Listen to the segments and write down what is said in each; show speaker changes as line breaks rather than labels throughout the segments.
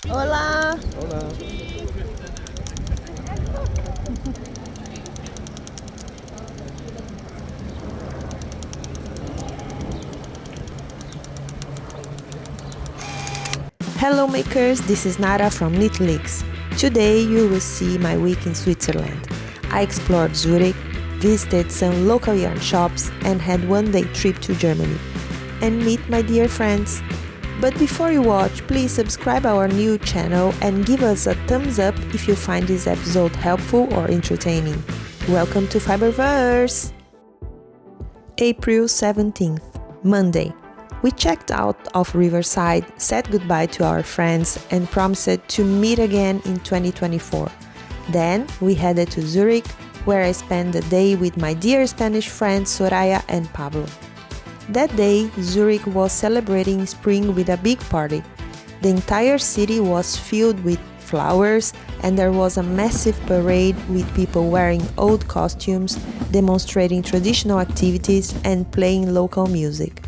Hola!
Hola.
Hello makers, this is Nara from Knitleaks. Today you will see my week in Switzerland. I explored Zurich, visited some local yarn shops and had one day trip to Germany. And meet my dear friends. But before you watch, please subscribe our new channel and give us a thumbs up if you find this episode helpful or entertaining. Welcome to Fiberverse! April 17th, Monday. We checked out of Riverside, said goodbye to our friends, and promised to meet again in 2024. Then we headed to Zurich, where I spent the day with my dear Spanish friends Soraya and Pablo. That day, Zurich was celebrating spring with a big party. The entire city was filled with flowers, and there was a massive parade with people wearing old costumes, demonstrating traditional activities, and playing local music.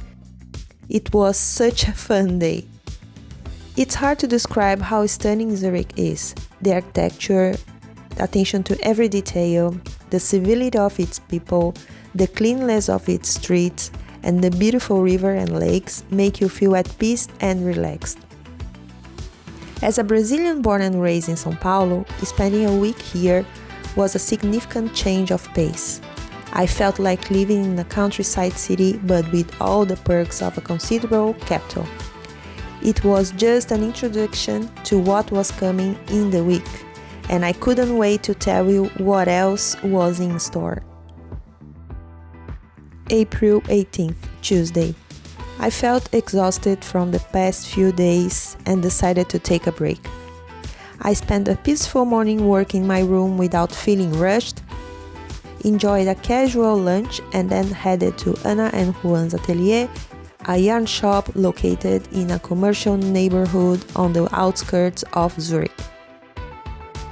It was such a fun day. It's hard to describe how stunning Zurich is. The architecture, the attention to every detail, the civility of its people, the cleanliness of its streets, and the beautiful river and lakes make you feel at peace and relaxed. As a Brazilian born and raised in São Paulo, spending a week here was a significant change of pace. I felt like living in a countryside city but with all the perks of a considerable capital. It was just an introduction to what was coming in the week, and I couldn't wait to tell you what else was in store. April 18th, Tuesday. I felt exhausted from the past few days and decided to take a break. I spent a peaceful morning work in my room without feeling rushed, enjoyed a casual lunch and then headed to Ana and Juan's atelier, a yarn shop located in a commercial neighborhood on the outskirts of Zurich.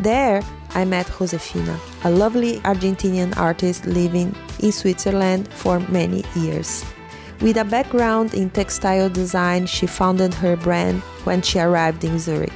There, I met Josefina, a lovely Argentinian artist living in Switzerland for many years. With a background in textile design, she founded her brand when she arrived in Zurich.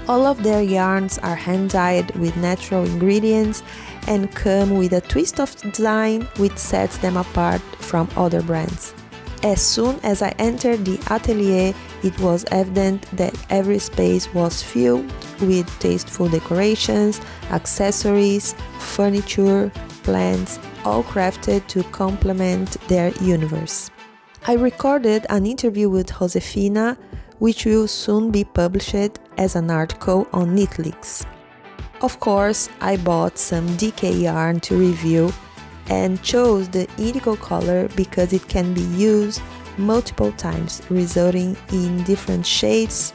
All of their yarns are hand-dyed with natural ingredients and come with a twist of design which sets them apart from other brands. As soon as I entered the atelier, it was evident that every space was filled with tasteful decorations, accessories, furniture, plants, all crafted to complement their universe. I recorded an interview with Josefina, which will soon be published as an article on Knitleaks. Of course, I bought some DK yarn to review and chose the indigo color because it can be used multiple times, resulting in different shades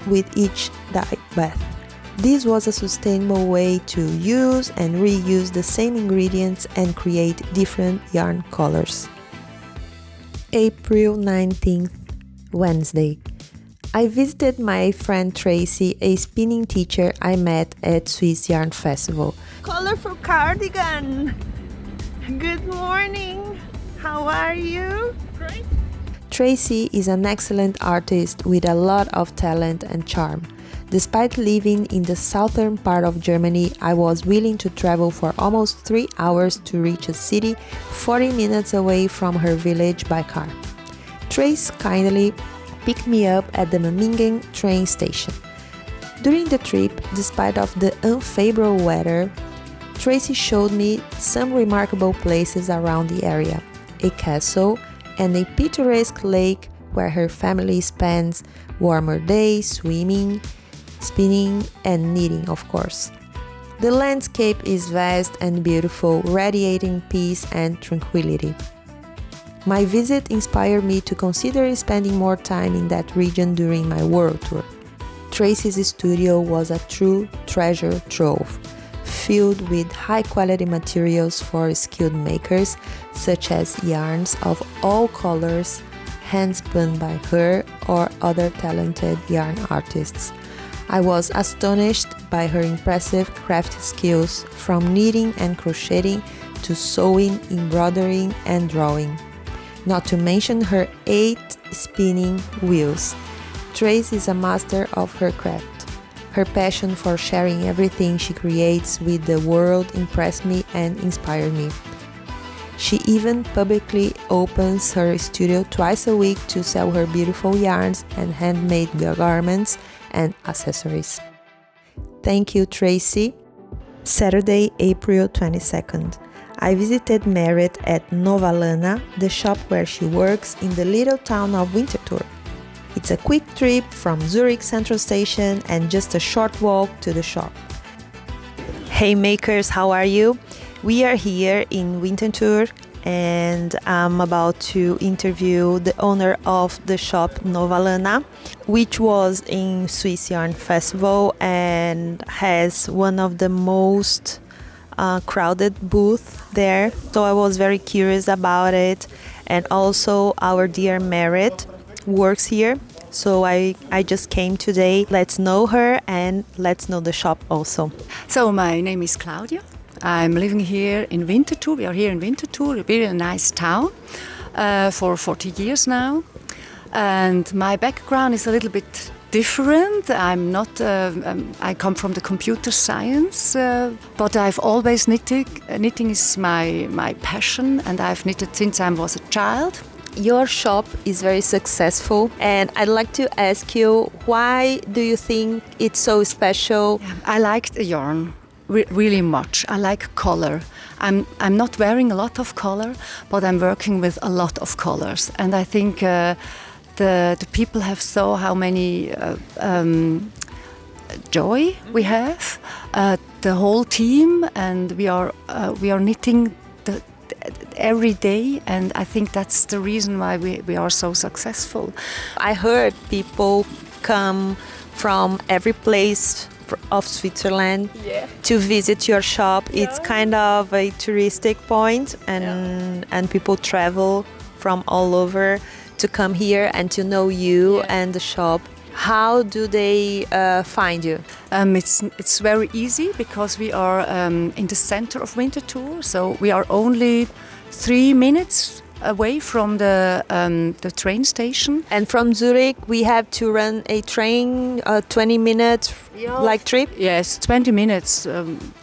with each dye bath. This was a sustainable way to use and reuse the same ingredients and create different yarn colors. April 19th, Wednesday. I visited my friend Tracy, a spinning teacher I met at Swiss Yarn Festival. Colorful cardigan! Good morning! How are you?
Great.
Tracy is an excellent artist with a lot of talent and charm. Despite living in the southern part of Germany, I was willing to travel for almost 3 hours to reach a city 40 minutes away from her village by car. Trace kindly picked me up at the Memmingen train station. During the trip, despite of the unfavorable weather, Tracy showed me some remarkable places around the area, a castle and a picturesque lake where her family spends warmer days swimming, spinning and knitting, of course. The landscape is vast and beautiful, radiating peace and tranquility. My visit inspired me to consider spending more time in that region during my world tour. Tracy's studio was a true treasure trove, filled with high-quality materials for skilled makers, such as yarns of all colors, hand-spun by her or other talented yarn artists. I was astonished by her impressive craft skills, from knitting and crocheting to sewing, embroidering, and drawing. Not to mention her 8 spinning wheels. Trace is a master of her craft. Her passion for sharing everything she creates with the world impressed me and inspired me. She even publicly opens her studio twice a week to sell her beautiful yarns and handmade garments and accessories. Thank you, Tracy. Saturday, April 22nd. I visited Merit at Nova Lana, the shop where she works in the little town of Winterthur. It's a quick trip from Zurich Central Station and just a short walk to the shop. Hey makers, how are you? We are here in Winterthur and I'm about to interview the owner of the shop Nova Lana, which was in Swiss Yarn Festival and has one of the most crowded booths there. So I was very curious about it, and also our dear Merit works here. So I just came today. Let's know her and let's know the shop also.
So my name is Claudia. I'm living here in Winterthur. We are here in Winterthur, a very nice town, for 40 years now. And my background is a little bit different. I'm not. I come from the computer science, but I've always knitted. Knitting is my passion, and I've knitted since I was a child.
Your shop is very successful, and I'd like to ask you, why do you think it's so special?
I like the yarn really much. I like color. I'm not wearing a lot of color, but I'm working with a lot of colors, and I think the people have saw how many joy we have. The whole team, and we are knitting every day, and I think that's the reason why we are so successful.
I heard people come from every place of Switzerland to visit your shop. It's kind of a touristic point, and people travel from all over to come here and to know you and the shop. How do they find you?
It's very easy because we are in the center of Winterthur, so we are only 3 minutes away from the train station.
And from Zurich, we have to run a train, 20-minute trip?
Yes, 20 minutes.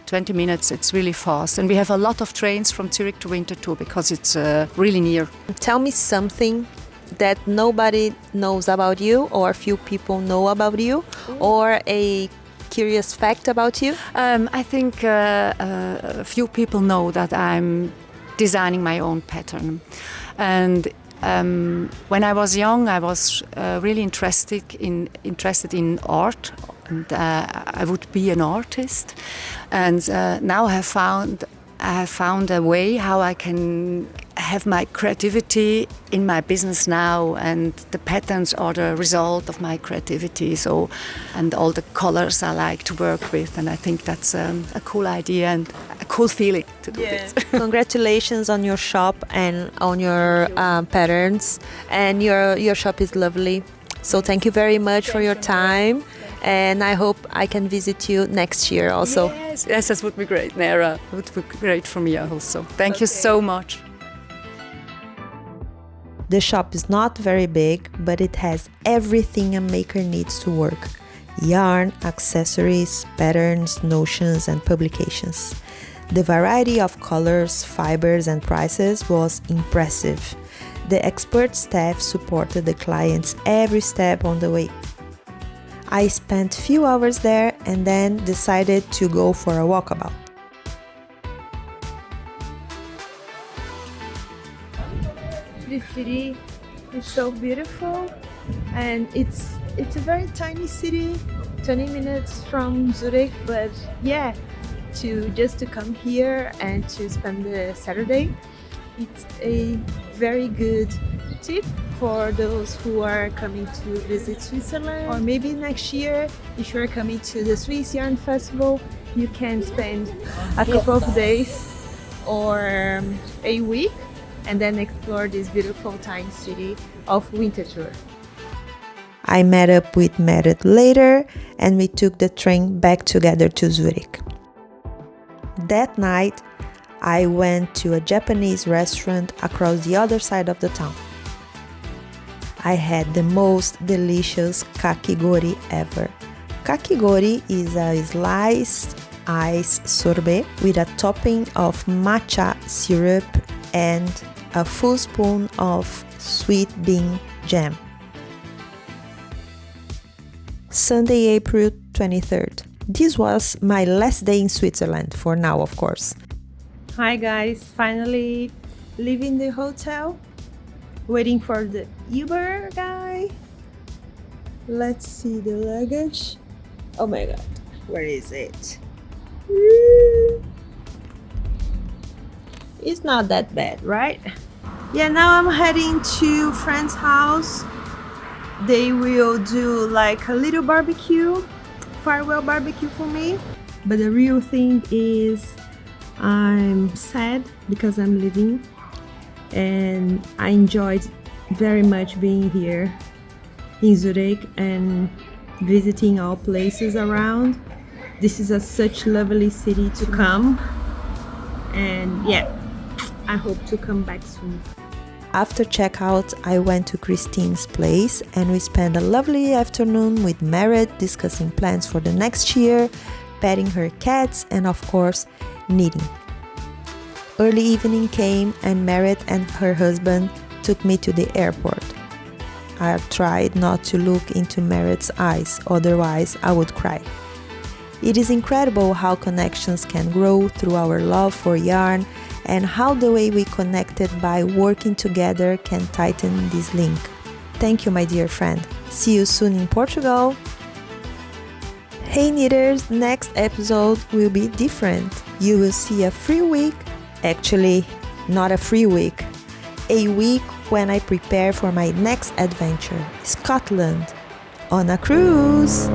20 minutes, it's really fast. And we have a lot of trains from Zurich to Winterthur because it's really near.
Tell me something that nobody knows about you, or few people know about you, or a curious fact about you.
I think a few people know that I'm designing my own pattern, and when I was young, I was really interested in art, and I would be an artist. And now I have found a way how I can have my creativity in my business now, and the patterns are the result of my creativity. So, and all the colors I like to work with, and I think that's a cool idea and a cool feeling to do this.
Congratulations on your shop and on your patterns, and your shop is lovely. So thank you very much for your time, and I hope I can visit you next year also.
Yes, that would be great, Nara. It would be great for me also. Thank you so much.
The shop is not very big, but it has everything a maker needs to work: yarn, accessories, patterns, notions, and publications. The variety of colors, fibers, and prices was impressive. The expert staff supported the clients every step on the way. I spent few hours there and then decided to go for a walkabout.
This city is so beautiful, and it's a very tiny city, 20 minutes from Zurich, but to come here and to spend the Saturday, it's a very good tip for those who are coming to visit Switzerland. Or maybe next year, if you're coming to the Swiss Yarn Festival, you can spend a couple of days or a week and then explore this beautiful tiny city of Winterthur.
I met up with Merit later, and we took the train back together to Zurich. That night, I went to a Japanese restaurant across the other side of the town. I had the most delicious kakigori ever. Kakigori is a sliced ice sorbet with a topping of matcha syrup and a full spoon of sweet bean jam. Sunday, April 23rd. This was my last day in Switzerland, for now of course. Hi guys, finally leaving the hotel, waiting for the Uber guy. Let's see the luggage. Oh my god, where is it? It's not that bad, right? Yeah, now I'm heading to friend's house. They will do like a little barbecue, farewell barbecue for me. But the real thing is I'm sad because I'm leaving, and I enjoyed very much being here in Zurich and visiting all places around. This is such lovely city to come, and yeah, I hope to come back soon. After checkout, I went to Christine's place and we spent a lovely afternoon with Merit discussing plans for the next year, petting her cats and of course knitting. Early evening came and Merit and her husband took me to the airport. I tried not to look into Merit's eyes, otherwise I would cry. It is incredible how connections can grow through our love for yarn, and how the way we connected by working together can tighten this link. Thank you, my dear friend. See you soon in Portugal. Hey knitters, next episode will be different. You will see a free week, actually not a free week, a week when I prepare for my next adventure, Scotland, on a cruise.